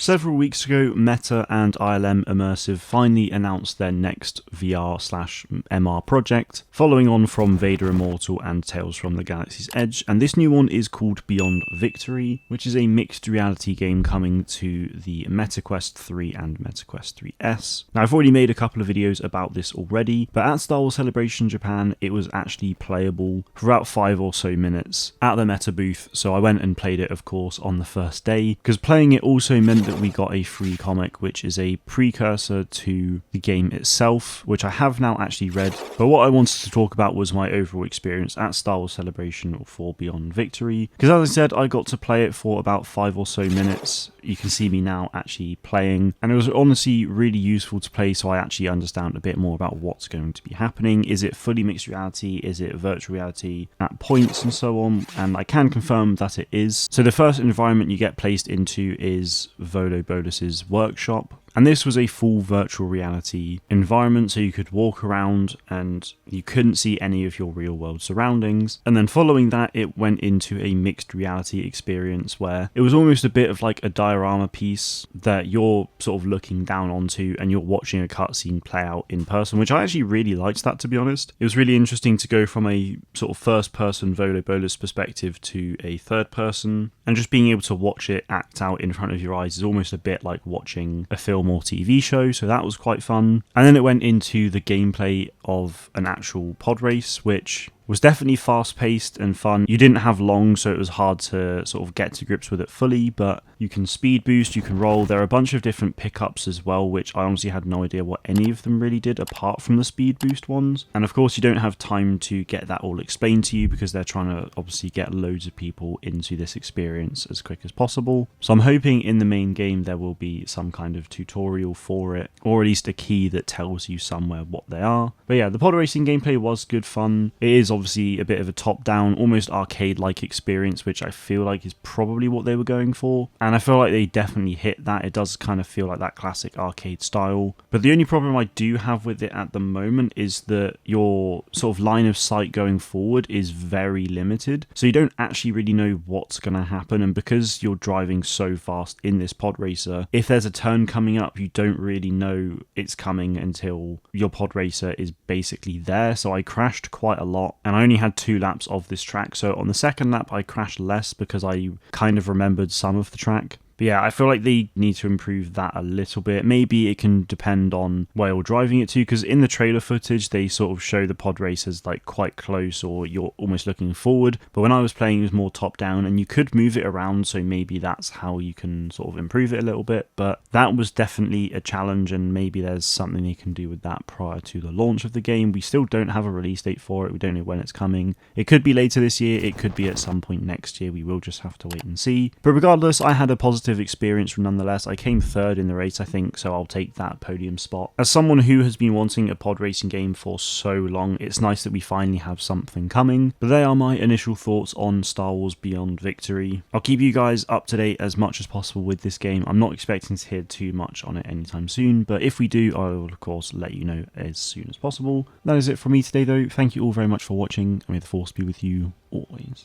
Several weeks ago, Meta and ILM Immersive finally announced their next VR/MR project, following on from Vader Immortal and Tales from the Galaxy's Edge, and this new one is called Beyond Victory, which is a mixed reality game coming to the MetaQuest 3 and MetaQuest 3S. Now, I've already made a couple of videos about this already, but at Star Wars Celebration Japan, it was actually playable for about 5 or so minutes at the Meta booth, so I went and played it, of course, on the first day, because playing it also meant that we got a free comic, which is a precursor to the game itself, which I have now actually read. But what I wanted to talk about was my overall experience at Star Wars Celebration for Beyond Victory, because as I said, I got to play it for about 5 or so minutes. You can see me now actually playing, and it was honestly really useful to play so I actually understand a bit more about what's going to be happening. Is it fully mixed reality? Is it virtual reality at points and so on? And I can confirm that it is. So the first environment you get placed into is Volo Bolus's workshop. And this was a full virtual reality environment, so you could walk around and you couldn't see any of your real world surroundings. And then following that, it went into a mixed reality experience where it was almost a bit of like a diorama piece that you're sort of looking down onto and you're watching a cutscene play out in person, which I actually really liked that, to be honest. It was really interesting to go from a sort of first person Volo Bolus perspective to a third person, and just being able to watch it act out in front of your eyes is almost a bit like watching a film or TV show, so that was quite fun. And then it went into the gameplay of an actual pod race, which was definitely fast-paced and fun. You didn't have long, so it was hard to sort of get to grips with it fully, but you can speed boost, you can roll. There are a bunch of different pickups as well, which I honestly had no idea what any of them really did apart from the speed boost ones. And of course, you don't have time to get that all explained to you because they're trying to obviously get loads of people into this experience as quick as possible. So I'm hoping in the main game there will be some kind of tutorial for it, or at least a key that tells you somewhere what they are. But yeah, the pod racing gameplay was good fun. It is obviously a bit of a top-down, almost arcade-like experience, which I feel like is probably what they were going for. And I feel like they definitely hit that. It does kind of feel like that classic arcade style. But the only problem I do have with it at the moment is that your sort of line of sight going forward is very limited. So you don't actually really know what's going to happen. And because you're driving so fast in this pod racer, if there's a turn coming up, you don't really know it's coming until your pod racer is basically there. So I crashed quite a lot, and I only had 2 laps of this track. So on the second lap, I crashed less because I kind of remembered some of the track. But yeah, I feel like they need to improve that a little bit. Maybe it can depend on where you're driving it to, because in the trailer footage, they sort of show the pod racers like quite close or you're almost looking forward. But when I was playing, it was more top down and you could move it around. So maybe that's how you can sort of improve it a little bit. But that was definitely a challenge, and maybe there's something they can do with that prior to the launch of the game. We still don't have a release date for it. We don't know when it's coming. It could be later this year. It could be at some point next year. We will just have to wait and see. But regardless, I had a positive experience nonetheless. I came third in the race, I think, so I'll take that podium spot. As someone who has been wanting a pod racing game for so long, it's nice that we finally have something coming. But they are my initial thoughts on Star Wars Beyond Victory. I'll keep you guys up to date as much as possible with this game. I'm not expecting to hear too much on it anytime soon, but if we do, I will of course let you know as soon as possible. That is it from me today though. Thank you all very much for watching, and may the Force be with you always.